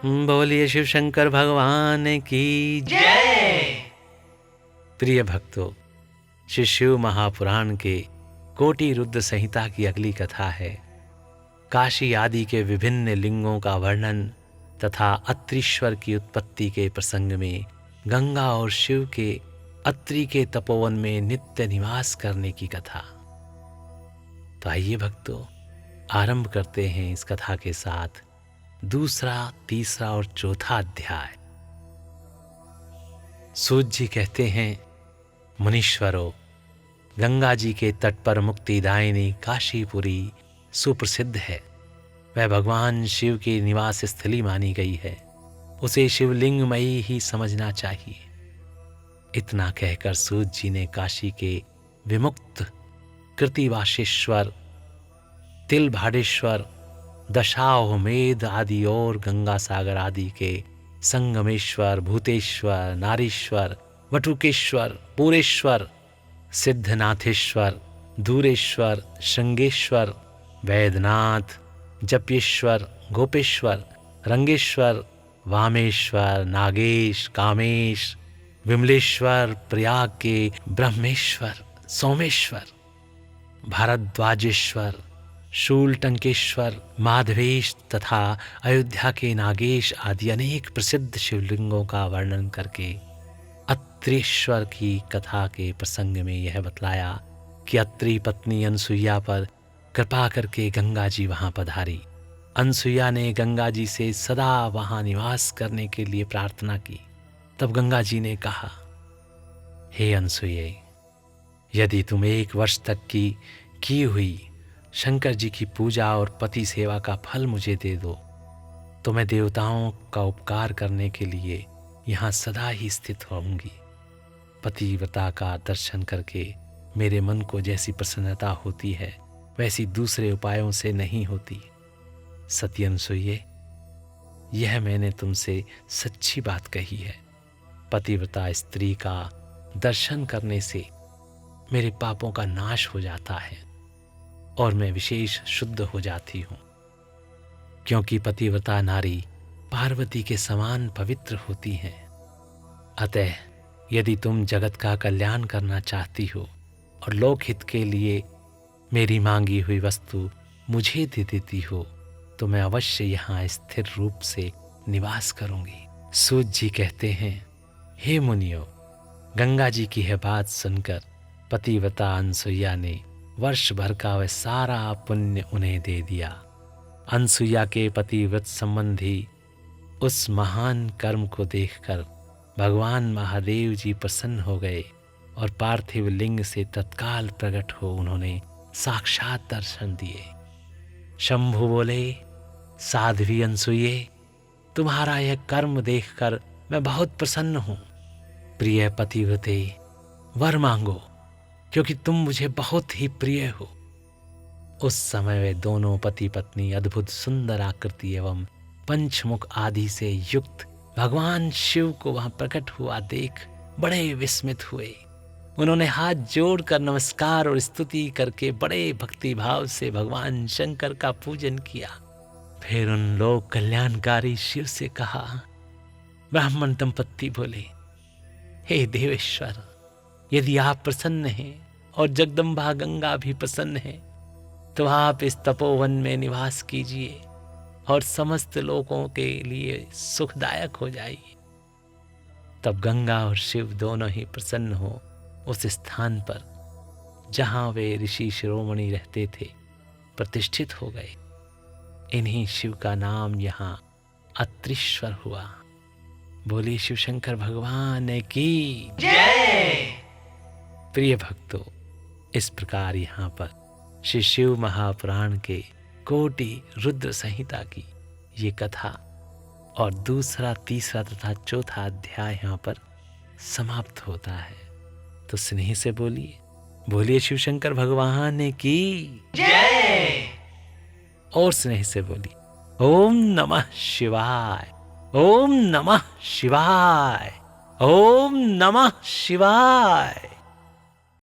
बोलिए शिव शंकर भगवान की जय। प्रिय भक्तों, श्री शिव महापुराण के कोटि रुद्र संहिता की अगली कथा है काशी आदि के विभिन्न लिंगों का वर्णन तथा अत्रीश्वर की उत्पत्ति के प्रसंग में गंगा और शिव के अत्रि के तपोवन में नित्य निवास करने की कथा। तो आइए भक्तों, आरंभ करते हैं इस कथा के साथ दूसरा, तीसरा और चौथा अध्याय। सूत जी कहते हैं, मुनीश्वरों, गंगा जी के तट पर मुक्तिदायिनी काशीपुरी सुप्रसिद्ध है। वह भगवान शिव की निवास स्थली मानी गई है। उसे शिवलिंगमयी ही समझना चाहिए। इतना कहकर सूत जी ने काशी के विमुक्त कृतिवासेश्वर, तिलभाडेश्वर, दशाश्वमेध आदि और गंगा सागर आदि के संगमेश्वर, भूतेश्वर, नारीश्वर, वटुकेश्वर, पूरेश्वर, सिद्धनाथेश्वर, दूरेश्वर, श्रृंगेश्वर, वैद्यनाथ, जपेश्वर, गोपेश्वर, रंगेश्वर, वामेश्वर, नागेश, कामेश, विमलेश्वर, प्रयाग के ब्रह्मेश्वर, सोमेश्वर, भारद्वाजेश्वर, शूलटंकेश्वर, माधवेश तथा अयोध्या के नागेश आदि अनेक प्रसिद्ध शिवलिंगों का वर्णन करके अत्रीश्वर की कथा के प्रसंग में यह बतलाया कि अत्रि पत्नी अनसुईया पर कृपा करके गंगा जी वहां पधारी। अनसुईया ने गंगा जी से सदा वहां निवास करने के लिए प्रार्थना की। तब गंगा जी ने कहा, हे अनसुईये, यदि तुम 1 वर्ष तक की हुई शंकर जी की पूजा और पति सेवा का फल मुझे दे दो, तो मैं देवताओं का उपकार करने के लिए यहाँ सदा ही स्थित रहूंगी। पतिव्रता का दर्शन करके मेरे मन को जैसी प्रसन्नता होती है वैसी दूसरे उपायों से नहीं होती। सती अनसुईये, यह मैंने तुमसे सच्ची बात कही है। पतिव्रता स्त्री का दर्शन करने से मेरे पापों का नाश हो जाता है और मैं विशेष शुद्ध हो जाती हूँ, क्योंकि पतिव्रता नारी पार्वती के समान पवित्र होती हैं। अतः यदि तुम जगत का कल्याण करना चाहती हो और लोकहित के लिए मेरी मांगी हुई वस्तु मुझे दे देती हो, तो मैं अवश्य यहाँ स्थिर रूप से निवास करूंगी। सूत जी कहते हैं, हे मुनियों, गंगा जी की यह बात सुनकर पतिव्रता अनसुईया ने वर्ष भर का वह सारा पुण्य उन्हें दे दिया। अनसुईया के पतिव्रत संबंधी उस महान कर्म को देखकर भगवान महादेव जी प्रसन्न हो गए और पार्थिव लिंग से तत्काल प्रकट हो उन्होंने साक्षात दर्शन दिए। शंभु बोले, साध्वी अनसुईये, तुम्हारा यह कर्म देखकर मैं बहुत प्रसन्न हूँ। प्रिय पतिव्रते, वर मांगो, क्योंकि तुम मुझे बहुत ही प्रिय हो। उस समय वे दोनों पति पत्नी अद्भुत सुंदर आकृति एवं पंचमुख आदि से युक्त भगवान शिव को वहां प्रकट हुआ देख बड़े विस्मित हुए। उन्होंने हाथ जोड़कर नमस्कार और स्तुति करके बड़े भक्ति भाव से भगवान शंकर का पूजन किया। फिर उन लोग कल्याणकारी शिव से कहा। ब्राह्मण दंपत्ति बोले, हे देवेश्वर, यदि आप प्रसन्न हैं और जगदम्बा गंगा भी प्रसन्न है, तो आप इस तपोवन में निवास कीजिए और समस्त लोगों के लिए सुखदायक हो जाइए। तब गंगा और शिव दोनों ही प्रसन्न हो उस स्थान पर जहां वे ऋषि शिरोमणि रहते थे प्रतिष्ठित हो गए। इन्हीं शिव का नाम यहाँ अत्रीश्वर हुआ। बोलिए शिव शंकर भगवान की जय। प्रिय भक्तों, इस प्रकार यहाँ पर श्री शिव महापुराण के कोटि रुद्र संहिता की ये कथा और दूसरा, तीसरा तथा चौथा अध्याय यहाँ पर समाप्त होता है। तो स्नेह से बोलिए, बोलिए शिव शंकर भगवान की जय। और स्नेह से बोलिए, ओम नमः शिवाय, ओम नमः शिवाय, ओम नमः शिवाय।